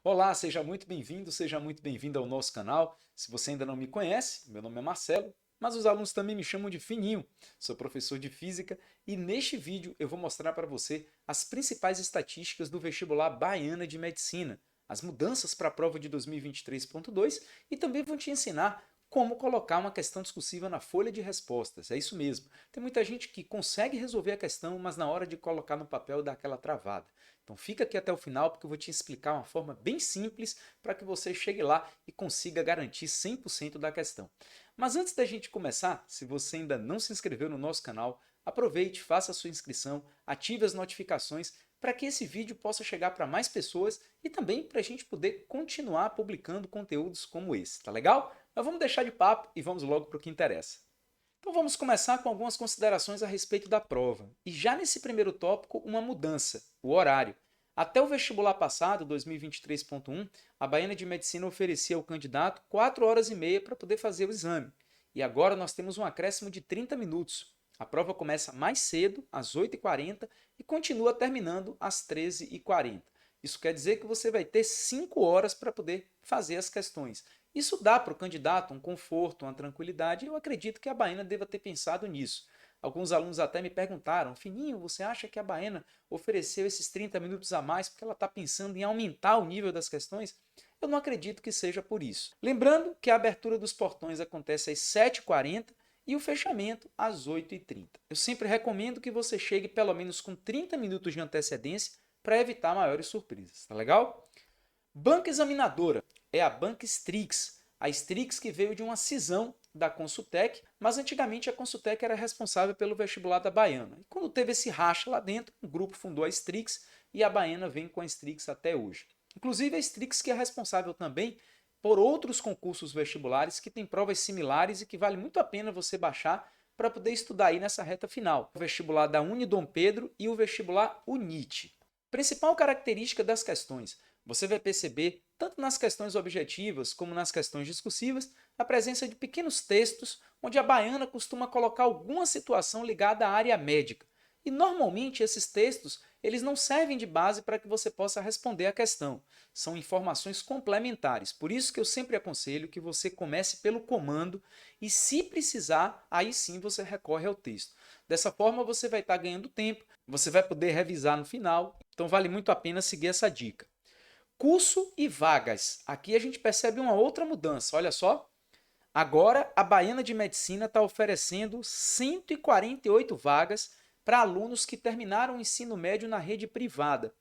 Olá, seja muito bem-vindo, seja muito bem-vinda ao nosso canal. Se você ainda não me conhece, meu nome é Marcelo, mas os alunos também me chamam de Fininho. Sou professor de Física e neste vídeo eu vou mostrar para você as principais estatísticas do vestibular Baiana de Medicina, as mudanças para a prova de 2023.2 e também vou te ensinar como colocar uma questão discursiva na folha de respostas. É isso mesmo. Tem muita gente que consegue resolver a questão, mas na hora de colocar no papel dá aquela travada. Então fica aqui até o final porque eu vou te explicar uma forma bem simples para que você chegue lá e consiga garantir 100% da questão. Mas antes da gente começar, se você ainda não se inscreveu no nosso canal, aproveite, faça a sua inscrição, ative as notificações para que esse vídeo possa chegar para mais pessoas e também para a gente poder continuar publicando conteúdos como esse, tá legal? Mas vamos deixar de papo e vamos logo para o que interessa. Então vamos começar com algumas considerações a respeito da prova. E já nesse primeiro tópico, uma mudança, o horário. Até o vestibular passado, 2023.1, a Baiana de Medicina oferecia ao candidato 4 horas e meia para poder fazer o exame. E agora nós temos um acréscimo de 30 minutos. A prova começa mais cedo, às 8h40, e continua terminando às 13h40. Isso quer dizer que você vai ter 5 horas para poder fazer as questões. Isso dá para o candidato um conforto, uma tranquilidade, e eu acredito que a Baiana deva ter pensado nisso. Alguns alunos até me perguntaram, Fininho, você acha que a Baiana ofereceu esses 30 minutos a mais porque ela está pensando em aumentar o nível das questões? Eu não acredito que seja por isso. Lembrando que a abertura dos portões acontece às 7h40 e o fechamento às 8h30. Eu sempre recomendo que você chegue pelo menos com 30 minutos de antecedência para evitar maiores surpresas, tá legal? Banca examinadora é a banca Strix. A Strix que veio de uma cisão da Consultec, mas antigamente a Consultec era responsável pelo vestibular da Baiana. E quando teve esse racha lá dentro, o grupo fundou a Strix e a Baiana vem com a Strix até hoje. Inclusive a Strix que é responsável também por outros concursos vestibulares que têm provas similares e que vale muito a pena você baixar para poder estudar aí nessa reta final. O vestibular da Unidom Pedro e o vestibular UNIT. Principal característica das questões. Você vai perceber, tanto nas questões objetivas como nas questões discursivas, a presença de pequenos textos onde a Baiana costuma colocar alguma situação ligada à área médica. E normalmente esses textos eles não servem de base para que você possa responder a questão. São informações complementares. Por isso que eu sempre aconselho que você comece pelo comando e, se precisar, aí sim você recorre ao texto. Dessa forma você vai estar ganhando tempo, você vai poder revisar no final, então vale muito a pena seguir essa dica. Curso e vagas. Aqui a gente percebe uma outra mudança, olha só. Agora a Baiana de Medicina está oferecendo 148 vagas para alunos que terminaram o ensino médio na rede privada.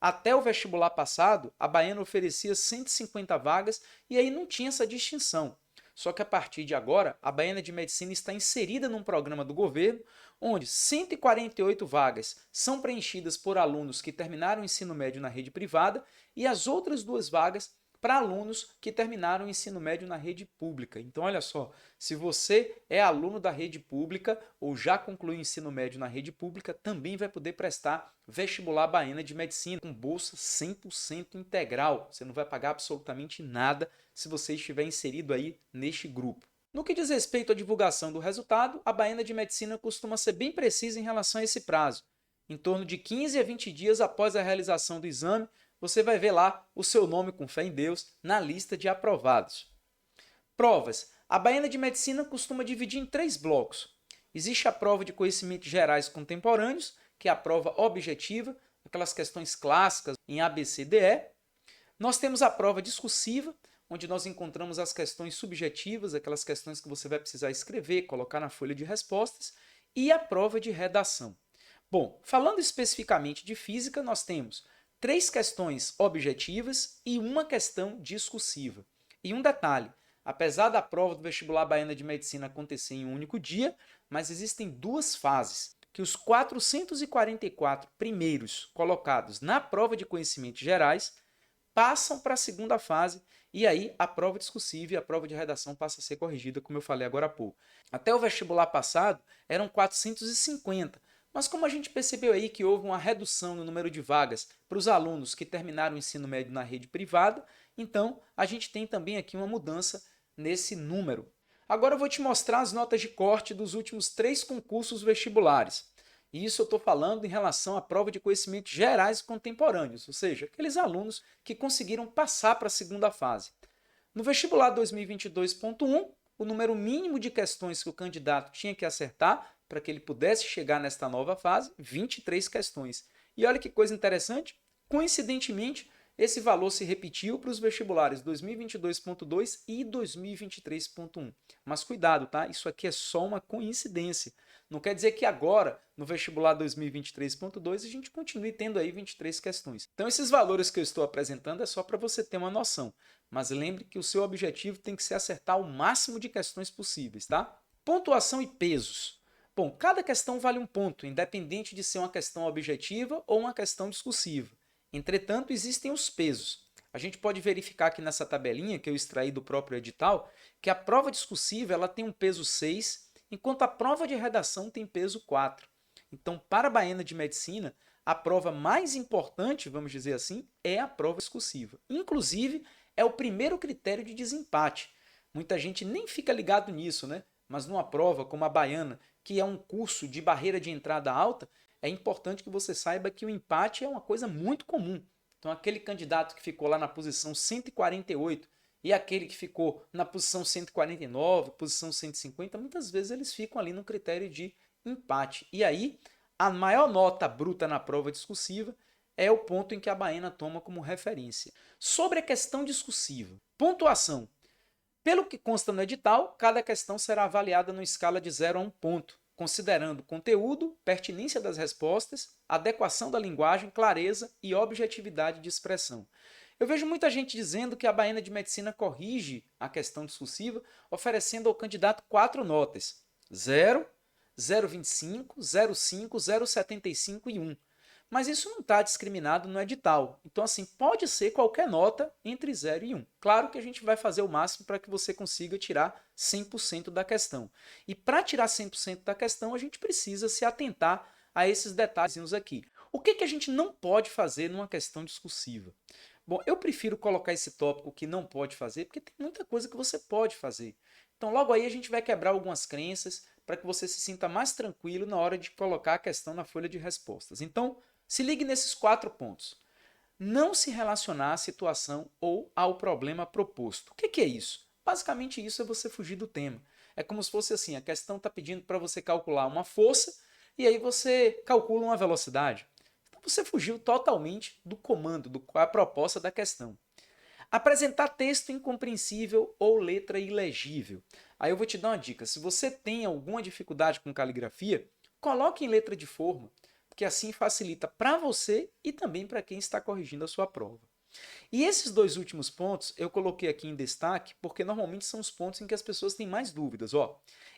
Até o vestibular passado, a Baiana oferecia 150 vagas e aí não tinha essa distinção. Só que a partir de agora, a Baiana de Medicina está inserida num programa do governo, onde 148 vagas são preenchidas por alunos que terminaram o ensino médio na rede privada e as outras 2 vagas para alunos que terminaram o ensino médio na rede pública. Então, olha só, se você é aluno da rede pública ou já concluiu o ensino médio na rede pública, também vai poder prestar vestibular Baiana de Medicina com bolsa 100% integral. Você não vai pagar absolutamente nada se você estiver inserido aí neste grupo. No que diz respeito à divulgação do resultado, a Baiana de Medicina costuma ser bem precisa em relação a esse prazo. Em torno de 15 a 20 dias após a realização do exame, você vai ver lá o seu nome, com fé em Deus, na lista de aprovados. Provas. A Baiana de Medicina costuma dividir em 3 blocos. Existe a prova de conhecimentos gerais contemporâneos, que é a prova objetiva, aquelas questões clássicas em A, B, C, D, E. Nós temos a prova discursiva, onde nós encontramos as questões subjetivas, aquelas questões que você vai precisar escrever, colocar na folha de respostas, e a prova de redação. Bom, falando especificamente de física, nós temos 3 questões objetivas e uma questão discursiva. E um detalhe, apesar da prova do vestibular Baiana de Medicina acontecer em um único dia, mas existem 2 fases, que os 444 primeiros colocados na prova de conhecimentos gerais passam para a segunda fase e aí a prova discursiva e a prova de redação passa a ser corrigida, como eu falei agora há pouco. Até o vestibular passado eram 450, mas como a gente percebeu aí que houve uma redução no número de vagas para os alunos que terminaram o ensino médio na rede privada, então a gente tem também aqui uma mudança nesse número. Agora eu vou te mostrar as notas de corte dos últimos 3 concursos vestibulares. E isso eu estou falando em relação à prova de conhecimentos gerais e contemporâneos, ou seja, aqueles alunos que conseguiram passar para a segunda fase. No vestibular 2022.1, o número mínimo de questões que o candidato tinha que acertar para que ele pudesse chegar nesta nova fase, 23 questões. E olha que coisa interessante, coincidentemente, esse valor se repetiu para os vestibulares 2022.2 e 2023.1. Mas cuidado, tá? Isso aqui é só uma coincidência. Não quer dizer que agora, no vestibular 2023.2, a gente continue tendo aí 23 questões. Então, esses valores que eu estou apresentando é só para você ter uma noção. Mas lembre que o seu objetivo tem que ser acertar o máximo de questões possíveis, tá? Pontuação e pesos. Bom, cada questão vale um ponto, independente de ser uma questão objetiva ou uma questão discursiva. Entretanto, existem os pesos. A gente pode verificar aqui nessa tabelinha que eu extraí do próprio edital, que a prova discursiva ela tem um peso 6, enquanto a prova de redação tem peso 4. Então, para a baiana de medicina, a prova mais importante, vamos dizer assim, é a prova discursiva. Inclusive, é o primeiro critério de desempate. Muita gente nem fica ligado nisso, né? Mas numa prova como a baiana, que é um curso de barreira de entrada alta, é importante que você saiba que o empate é uma coisa muito comum. Então, aquele candidato que ficou lá na posição 148 e aquele que ficou na posição 149, posição 150, muitas vezes eles ficam ali no critério de empate. E aí, a maior nota bruta na prova discursiva é o ponto em que a baiana toma como referência. Sobre a questão discursiva, pontuação. Pelo que consta no edital, cada questão será avaliada numa escala de 0 a 1 ponto, considerando conteúdo, pertinência das respostas, adequação da linguagem, clareza e objetividade de expressão. Eu vejo muita gente dizendo que a baiana de medicina corrige a questão discursiva, oferecendo ao candidato 4 notas: 0, 0,25, 0,5, 0,75 e 1. Mas isso não está discriminado no edital. Então, assim, pode ser qualquer nota entre 0 e 1. Claro que a gente vai fazer o máximo para que você consiga tirar 100% da questão. E para tirar 100% da questão, a gente precisa se atentar a esses detalhes aqui. O que a gente não pode fazer numa questão discursiva? Bom, eu prefiro colocar esse tópico que não pode fazer, porque tem muita coisa que você pode fazer. Então, logo aí a gente vai quebrar algumas crenças para que você se sinta mais tranquilo na hora de colocar a questão na folha de respostas. Então, se ligue nesses 4 pontos. Não se relacionar à situação ou ao problema proposto. O que é isso? Basicamente isso é você fugir do tema. É como se fosse assim, a questão está pedindo para você calcular uma força e aí você calcula uma velocidade. Então você fugiu totalmente do comando, da proposta da questão. Apresentar texto incompreensível ou letra ilegível. Aí eu vou te dar uma dica. Se você tem alguma dificuldade com caligrafia, coloque em letra de forma, porque assim facilita para você e também para quem está corrigindo a sua prova. E esses 2 últimos pontos eu coloquei aqui em destaque porque normalmente são os pontos em que as pessoas têm mais dúvidas.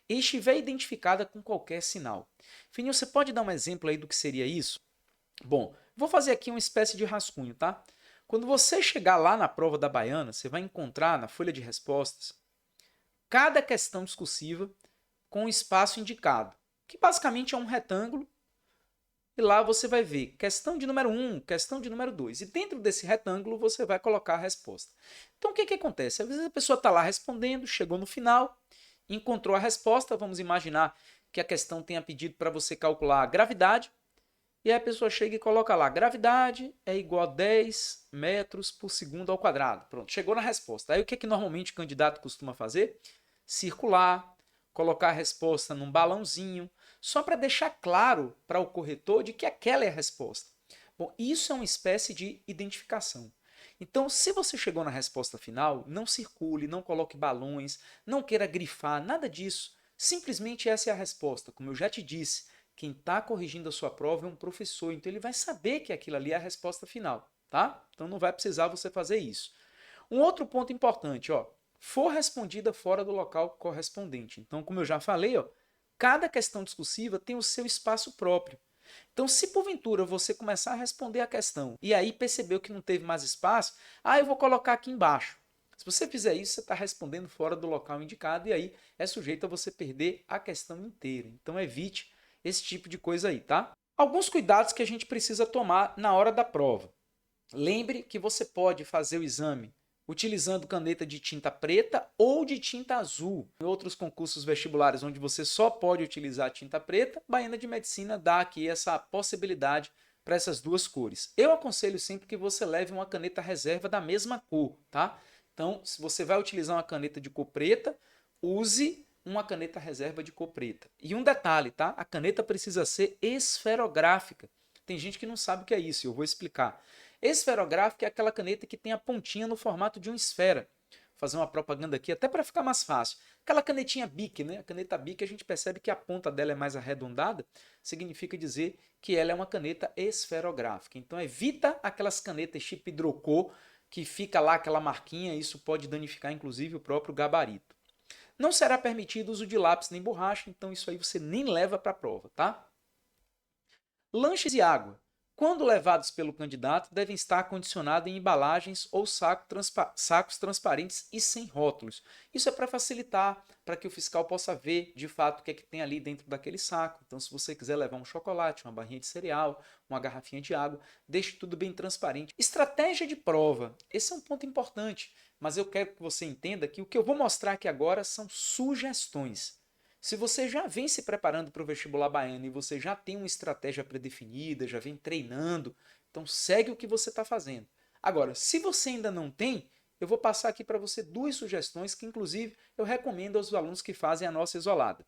Estiver identificada com qualquer sinal. Fininho, você pode dar um exemplo aí do que seria isso? Bom, vou fazer aqui uma espécie de rascunho, tá? Quando você chegar lá na prova da baiana, você vai encontrar na folha de respostas cada questão discursiva com o espaço indicado, que basicamente é um retângulo. E lá você vai ver questão de número 1, questão de número 2. E dentro desse retângulo você vai colocar a resposta. Então o que acontece? Às vezes a pessoa está lá respondendo, chegou no final, encontrou a resposta. Vamos imaginar que a questão tenha pedido para você calcular a gravidade. E aí a pessoa chega e coloca lá, gravidade é igual a 10 metros por segundo ao quadrado. Pronto, chegou na resposta. Aí o que normalmente o candidato costuma fazer? Circular, colocar a resposta num balãozinho, só para deixar claro para o corretor de que aquela é a resposta. Bom, isso é uma espécie de identificação. Então, se você chegou na resposta final, não circule, não coloque balões, não queira grifar, nada disso. Simplesmente essa é a resposta. Como eu já te disse, quem está corrigindo a sua prova é um professor, então ele vai saber que aquilo ali é a resposta final, tá? Então não vai precisar você fazer isso. Um outro ponto importante, for respondida fora do local correspondente. Então, como eu já falei, cada questão discursiva tem o seu espaço próprio. Então, se porventura você começar a responder a questão e aí percebeu que não teve mais espaço, eu vou colocar aqui embaixo. Se você fizer isso, você está respondendo fora do local indicado e aí é sujeito a você perder a questão inteira. Então, evite esse tipo de coisa aí, tá? Alguns cuidados que a gente precisa tomar na hora da prova. Lembre que você pode fazer o exame utilizando caneta de tinta preta ou de tinta azul. Em outros concursos vestibulares onde você só pode utilizar tinta preta, Baiana de Medicina dá aqui essa possibilidade para essas duas cores. Eu aconselho sempre que você leve uma caneta reserva da mesma cor, tá? Então, se você vai utilizar uma caneta de cor preta, use uma caneta reserva de cor preta. E um detalhe, tá? A caneta precisa ser esferográfica. Tem gente que não sabe o que é isso, eu vou explicar. Esferográfica é aquela caneta que tem a pontinha no formato de uma esfera. Vou fazer uma propaganda aqui até para ficar mais fácil. Aquela canetinha Bic, né? A caneta Bic a gente percebe que a ponta dela é mais arredondada, significa dizer que ela é uma caneta esferográfica. Então evita aquelas canetas tipo hidrocor que fica lá aquela marquinha, isso pode danificar inclusive o próprio gabarito. Não será permitido o uso de lápis nem borracha, então isso aí você nem leva para a prova, tá? Lanches e água, quando levados pelo candidato, devem estar acondicionados em embalagens ou sacos transparentes e sem rótulos. Isso é para facilitar, para que o fiscal possa ver de fato o que é que tem ali dentro daquele saco. Então, se você quiser levar um chocolate, uma barrinha de cereal, uma garrafinha de água, deixe tudo bem transparente. Estratégia de prova. Esse é um ponto importante, mas eu quero que você entenda que o que eu vou mostrar aqui agora são sugestões. Se você já vem se preparando para o vestibular baiano e você já tem uma estratégia predefinida, já vem treinando, então segue o que você está fazendo. Agora, se você ainda não tem, eu vou passar aqui para você duas sugestões que, inclusive, eu recomendo aos alunos que fazem a nossa isolada.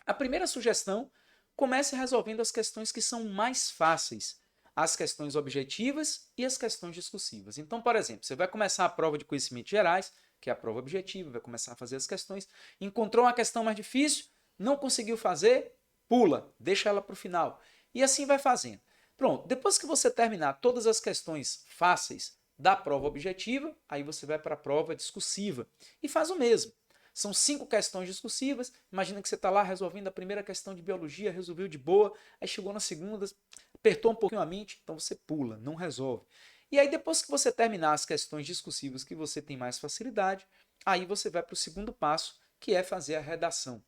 A primeira sugestão, comece resolvendo as questões que são mais fáceis, as questões objetivas e as questões discursivas. Então, por exemplo, você vai começar a prova de conhecimentos gerais, que é a prova objetiva, vai começar a fazer as questões. Encontrou uma questão mais difícil, não conseguiu fazer, pula, deixa ela para o final. E assim vai fazendo. Pronto, depois que você terminar todas as questões fáceis da prova objetiva, aí você vai para a prova discursiva e faz o mesmo. São 5 questões discursivas. Imagina que você está lá resolvendo a primeira questão de biologia, resolveu de boa, aí chegou na segunda, apertou um pouquinho a mente, então você pula, não resolve. E aí, depois que você terminar as questões discursivas que você tem mais facilidade, aí você vai para o segundo passo, que é fazer a redação.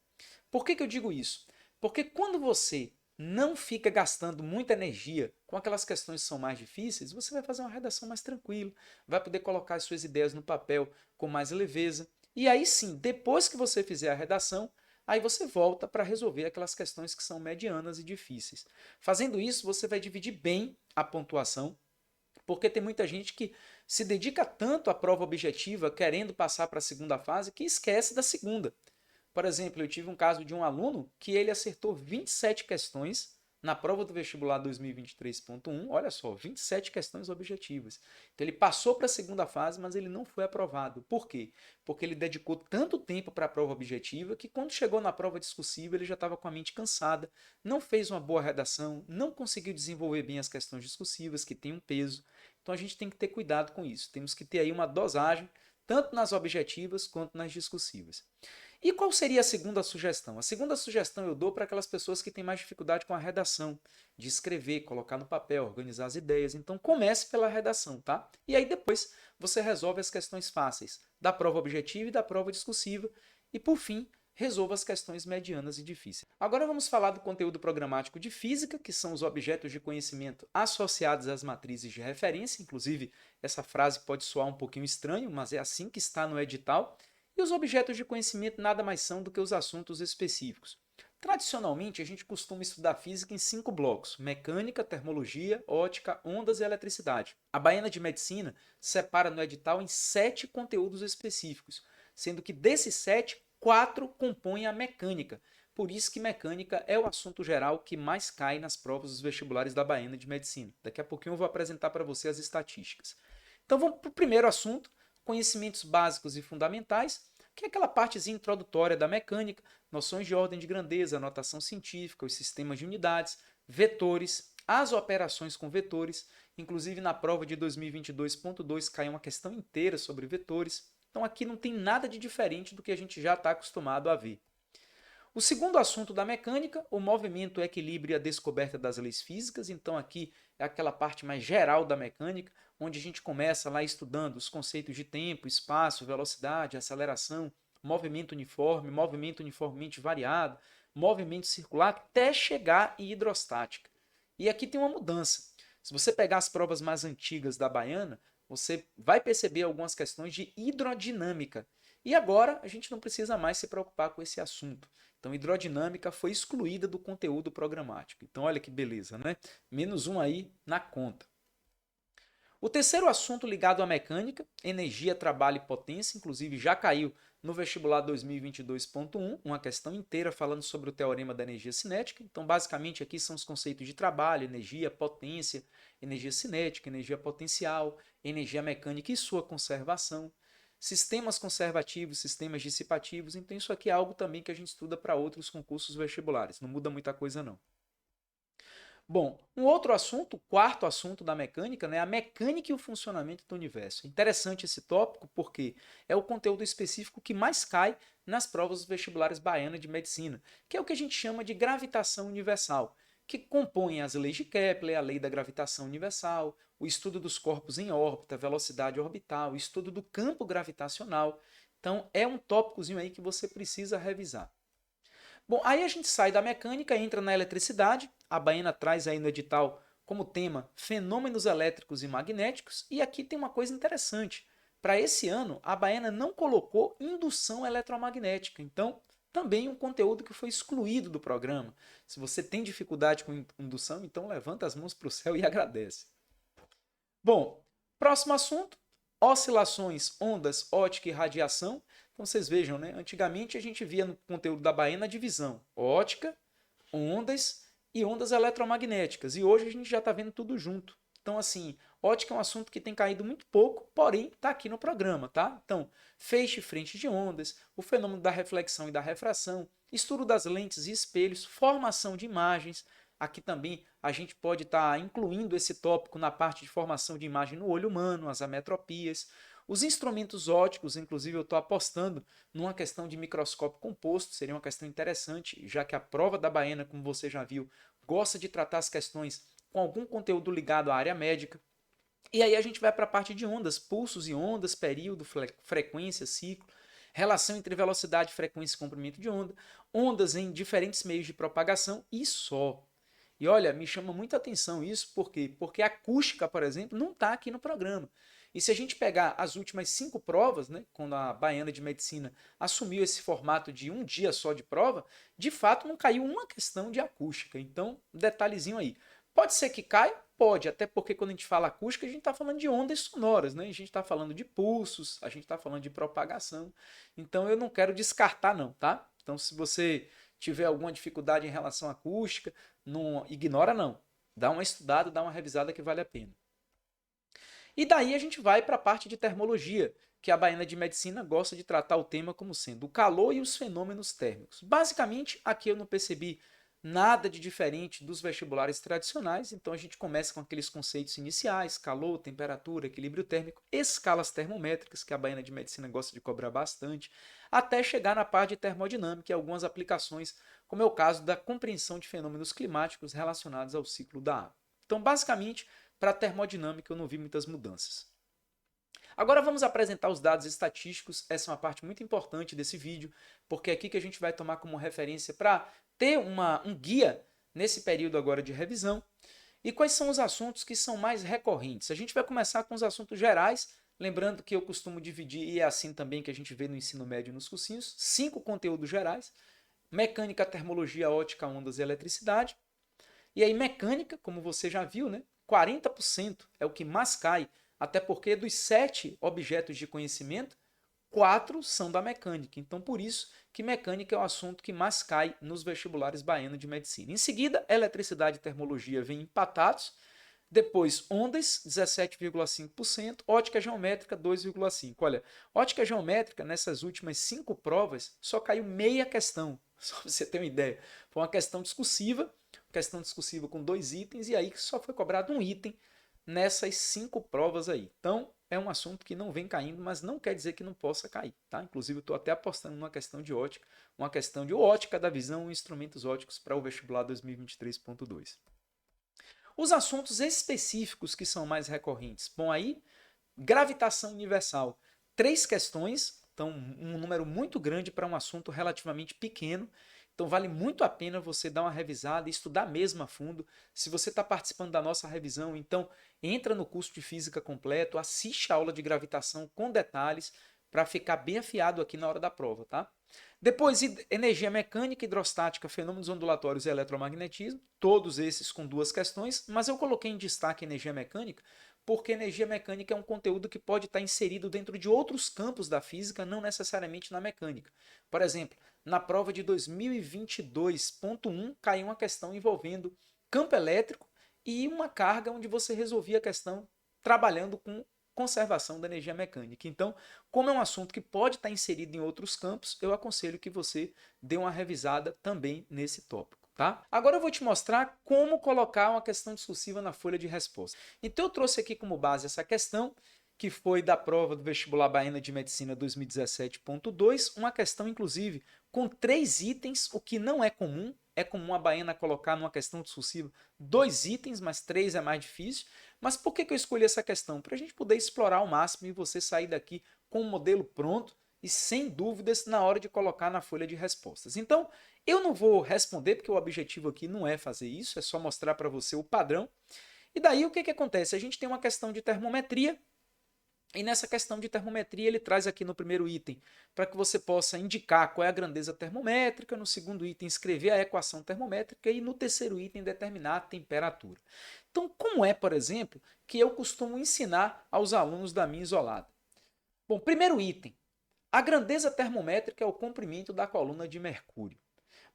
Por que eu digo isso? Porque quando você não fica gastando muita energia com aquelas questões que são mais difíceis, você vai fazer uma redação mais tranquila, vai poder colocar as suas ideias no papel com mais leveza. E aí sim, depois que você fizer a redação, aí você volta para resolver aquelas questões que são medianas e difíceis. Fazendo isso, você vai dividir bem a pontuação, porque tem muita gente que se dedica tanto à prova objetiva, querendo passar para a segunda fase, que esquece da segunda. Por exemplo, eu tive um caso de um aluno que ele acertou 27 questões na prova do vestibular 2023.1, olha só, 27 questões objetivas. Então ele passou para a segunda fase, mas ele não foi aprovado. Por quê? Porque ele dedicou tanto tempo para a prova objetiva que quando chegou na prova discursiva ele já estava com a mente cansada, não fez uma boa redação, não conseguiu desenvolver bem as questões discursivas, que tem um peso. Então a gente tem que ter cuidado com isso. Temos que ter aí uma dosagem, tanto nas objetivas quanto nas discursivas. E qual seria a segunda sugestão? A segunda sugestão eu dou para aquelas pessoas que têm mais dificuldade com a redação, de escrever, colocar no papel, organizar as ideias. Então comece pela redação, tá? E aí depois você resolve as questões fáceis da prova objetiva e da prova discursiva. E por fim, resolva as questões medianas e difíceis. Agora vamos falar do conteúdo programático de física, que são os objetos de conhecimento associados às matrizes de referência. Inclusive, essa frase pode soar um pouquinho estranho, mas é assim que está no edital. E os objetos de conhecimento nada mais são do que os assuntos específicos. Tradicionalmente, a gente costuma estudar física em 5 blocos: mecânica, termologia, ótica, ondas e eletricidade. A Baiana de Medicina separa no edital em 7 conteúdos específicos, sendo que desses 7, 4 compõem a mecânica. Por isso que mecânica é o assunto geral que mais cai nas provas dos vestibulares da Baiana de Medicina. Daqui a pouquinho eu vou apresentar para você as estatísticas. Então vamos para o primeiro assunto, conhecimentos básicos e fundamentais, que é aquela partezinha introdutória da mecânica, noções de ordem de grandeza, notação científica, os sistemas de unidades, vetores, as operações com vetores. Inclusive na prova de 2022.2 caiu uma questão inteira sobre vetores. Então aqui não tem nada de diferente do que a gente já está acostumado a ver. O segundo assunto da mecânica, o movimento, o equilíbrio e a descoberta das leis físicas. Então aqui é aquela parte mais geral da mecânica, onde a gente começa lá estudando os conceitos de tempo, espaço, velocidade, aceleração, movimento uniformemente variado, movimento circular, até chegar em hidrostática. E aqui tem uma mudança. Se você pegar as provas mais antigas da Baiana, você vai perceber algumas questões de hidrodinâmica. E agora a gente não precisa mais se preocupar com esse assunto. Então, hidrodinâmica foi excluída do conteúdo programático. Então, olha que beleza, né? -1 aí na conta. O terceiro assunto ligado à mecânica, energia, trabalho e potência, inclusive já caiu no vestibular 2022.1, uma questão inteira falando sobre o teorema da energia cinética. Então, basicamente, aqui são os conceitos de trabalho, energia, potência, energia cinética, energia potencial, energia mecânica e sua conservação, sistemas conservativos, sistemas dissipativos. Então, isso aqui é algo também que a gente estuda para outros concursos vestibulares. Não muda muita coisa, não. Bom, um outro assunto, o quarto assunto da mecânica, né, a mecânica e o funcionamento do universo. Interessante esse tópico porque é o conteúdo específico que mais cai nas provas dos vestibulares baianas de medicina, que é o que a gente chama de gravitação universal, que compõe as leis de Kepler, a lei da gravitação universal, o estudo dos corpos em órbita, velocidade orbital, o estudo do campo gravitacional. Então, é um tópicozinho aí que você precisa revisar. Bom, aí a gente sai da mecânica, entra na eletricidade. A Baiana traz aí no edital como tema fenômenos elétricos e magnéticos. E aqui tem uma coisa interessante. Para esse ano, a Baiana não colocou indução eletromagnética. Então, também um conteúdo que foi excluído do programa. Se você tem dificuldade com indução, então levanta as mãos para o céu e agradece. Bom, próximo assunto, oscilações, ondas, ótica e radiação. Então vocês vejam, né? Antigamente a gente via no conteúdo da Baiana a divisão ótica, ondas e ondas eletromagnéticas. E hoje a gente já está vendo tudo junto. Então, assim, ótica é um assunto que tem caído muito pouco, porém está aqui no programa, tá? Então, feixe e frente de ondas, o fenômeno da reflexão e da refração, estudo das lentes e espelhos, formação de imagens. Aqui também a gente pode estar incluindo esse tópico na parte de formação de imagem no olho humano, as ametropias. Os instrumentos ópticos, inclusive eu estou apostando numa questão de microscópio composto, seria uma questão interessante, já que a prova da Baiana, como você já viu, gosta de tratar as questões com algum conteúdo ligado à área médica. E aí a gente vai para a parte de ondas, pulsos e ondas, período, frequência, ciclo, relação entre velocidade, frequência e comprimento de onda, ondas em diferentes meios de propagação e só. E olha, me chama muita atenção isso, por quê? Porque a acústica, por exemplo, não está aqui no programa. E se a gente pegar as últimas 5 provas, né, quando a Baiana de Medicina assumiu esse formato de um dia só de prova, de fato não caiu uma questão de acústica. Então, um detalhezinho aí. Pode ser que caia? Pode, até porque quando a gente fala acústica, a gente está falando de ondas sonoras, né? A gente está falando de pulsos, a gente está falando de propagação. Então, eu não quero descartar não, tá? Então, se você tiver alguma dificuldade em relação à acústica, não ignora não. Dá uma estudada, dá uma revisada que vale a pena. E daí a gente vai para a parte de termologia, que a Baiana de Medicina gosta de tratar o tema como sendo o calor e os fenômenos térmicos. Basicamente, aqui eu não percebi nada de diferente dos vestibulares tradicionais, então a gente começa com aqueles conceitos iniciais, calor, temperatura, equilíbrio térmico, escalas termométricas, que a Baiana de Medicina gosta de cobrar bastante, até chegar na parte de termodinâmica e algumas aplicações, como é o caso da compreensão de fenômenos climáticos relacionados ao ciclo da água. Então, basicamente, para a termodinâmica eu não vi muitas mudanças. Agora vamos apresentar os dados estatísticos, essa é uma parte muito importante desse vídeo, porque é aqui que a gente vai tomar como referência para ter um guia nesse período agora de revisão. E quais são os assuntos que são mais recorrentes? A gente vai começar com os assuntos gerais, lembrando que eu costumo dividir, e é assim também que a gente vê no ensino médio nos cursinhos, 5 conteúdos gerais: mecânica, termologia, ótica, ondas e eletricidade. E aí mecânica, como você já viu, né? 40% é o que mais cai, até porque dos 7 objetos de conhecimento, 4 são da mecânica. Então, por isso que mecânica é o assunto que mais cai nos vestibulares baianos de medicina. Em seguida, eletricidade e termologia vêm empatados. Depois, ondas, 17,5%, ótica geométrica, 2,5%. Olha, ótica geométrica, nessas últimas 5 provas, só caiu meia questão, só para você ter uma ideia. Foi uma questão discursiva com 2 itens, e aí só foi cobrado um item nessas 5 provas aí. Então, é um assunto que não vem caindo, mas não quer dizer que não possa cair, tá? Inclusive, eu estou até apostando numa questão de ótica, uma questão de ótica da visão e instrumentos óticos para o vestibular 2023.2. Os assuntos específicos que são mais recorrentes. Bom, aí, gravitação universal. 3 questões, então um número muito grande para um assunto relativamente pequeno. Então vale muito a pena você dar uma revisada e estudar mesmo a fundo. Se você está participando da nossa revisão, então entra no curso de física completo, assiste a aula de gravitação com detalhes para ficar bem afiado aqui na hora da prova, tá? Depois, energia mecânica, hidrostática, fenômenos ondulatórios e eletromagnetismo, todos esses com duas questões, mas eu coloquei em destaque energia mecânica porque energia mecânica é um conteúdo que pode estar inserido dentro de outros campos da física, não necessariamente na mecânica. Por exemplo, na prova de 2022.1 caiu uma questão envolvendo campo elétrico e uma carga onde você resolvia a questão trabalhando com conservação da energia mecânica. Então, como é um assunto que pode estar inserido em outros campos, eu aconselho que você dê uma revisada também nesse tópico. Tá? Agora eu vou te mostrar como colocar uma questão discursiva na folha de resposta. Então eu trouxe aqui como base essa questão, que foi da prova do Vestibular Baiana de Medicina 2017.2, uma questão inclusive com 3 itens, o que não é comum. É comum a baiana colocar numa questão discursiva 2 itens, mas 3 é mais difícil. Mas por que eu escolhi essa questão? Para a gente poder explorar ao máximo e você sair daqui com um modelo pronto e sem dúvidas na hora de colocar na folha de respostas. Então, eu não vou responder porque o objetivo aqui não é fazer isso, é só mostrar para você o padrão. E daí o que acontece? A gente tem uma questão de termometria e nessa questão de termometria ele traz aqui no primeiro item para que você possa indicar qual é a grandeza termométrica, no segundo item escrever a equação termométrica e no terceiro item determinar a temperatura. Então, como é, por exemplo, que eu costumo ensinar aos alunos da minha isolada? Bom, primeiro item, a grandeza termométrica é o comprimento da coluna de mercúrio.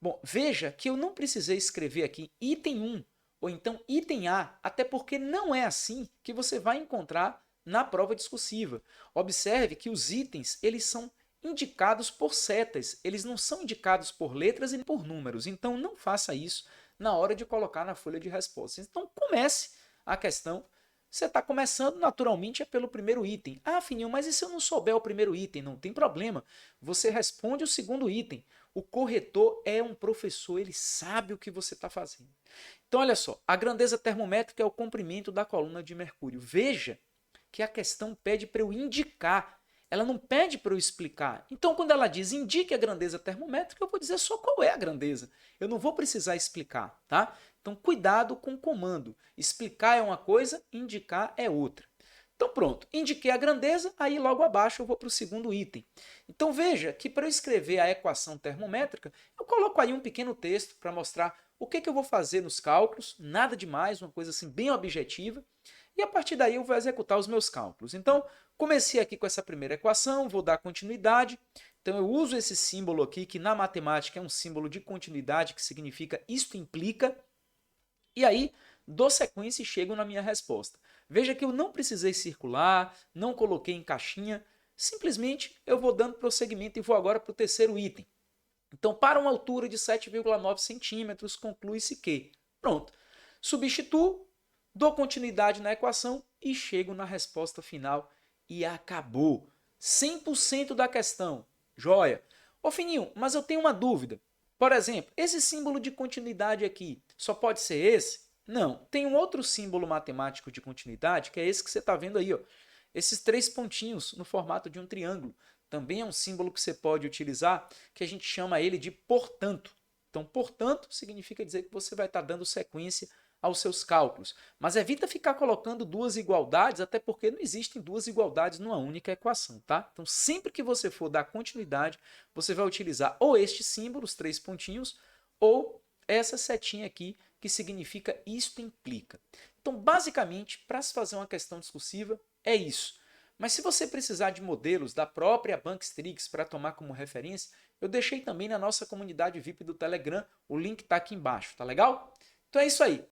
Bom, veja que eu não precisei escrever aqui item 1 ou então item A, até porque não é assim que você vai encontrar na prova discursiva. Observe que os itens eles são indicados por setas, eles não são indicados por letras e por números, então não faça isso na hora de colocar na folha de respostas. Então comece a questão. Você está começando, naturalmente, é pelo primeiro item. Ah, Fininho, mas e se eu não souber o primeiro item? Não tem problema. Você responde o segundo item. O corretor é um professor, ele sabe o que você está fazendo. Então, olha só, a grandeza termométrica é o comprimento da coluna de mercúrio. Veja que a questão pede para eu indicar, ela não pede para eu explicar. Então, quando ela diz indique a grandeza termométrica, eu vou dizer só qual é a grandeza. Eu não vou precisar explicar, tá? Então, cuidado com o comando. Explicar é uma coisa, indicar é outra. Então, pronto. Indiquei a grandeza, aí logo abaixo eu vou para o segundo item. Então, veja que para eu escrever a equação termométrica, eu coloco aí um pequeno texto para mostrar o que eu vou fazer nos cálculos, nada demais, uma coisa assim bem objetiva. E a partir daí eu vou executar os meus cálculos. Então, comecei aqui com essa primeira equação, vou dar continuidade. Então, eu uso esse símbolo aqui, que na matemática é um símbolo de continuidade, que significa isto implica. E aí, dou sequência e chego na minha resposta. Veja que eu não precisei circular, não coloquei em caixinha, simplesmente eu vou dando prosseguimento e vou agora para o terceiro item. Então, para uma altura de 7,9 centímetros, conclui-se que, pronto, substituo, dou continuidade na equação e chego na resposta final e acabou. 100% da questão. Joia. Ô Fininho, mas eu tenho uma dúvida. Por exemplo, esse símbolo de continuidade aqui, só pode ser esse? Não, tem um outro símbolo matemático de continuidade, que é esse que você está vendo aí, ó. Esses 3 pontinhos no formato de um triângulo. Também é um símbolo que você pode utilizar, que a gente chama ele de portanto. Então, portanto, significa dizer que você vai estar dando sequência aos seus cálculos. Mas evita ficar colocando 2 igualdades, até porque não existem 2 igualdades numa única equação, tá? Então, sempre que você for dar continuidade, você vai utilizar ou este símbolo, os 3 pontinhos, ou essa setinha aqui, que significa isto implica. Então, basicamente, para se fazer uma questão discursiva, é isso. Mas se você precisar de modelos da própria Bankstrix para tomar como referência, eu deixei também na nossa comunidade VIP do Telegram, o link está aqui embaixo, tá legal? Então é isso aí.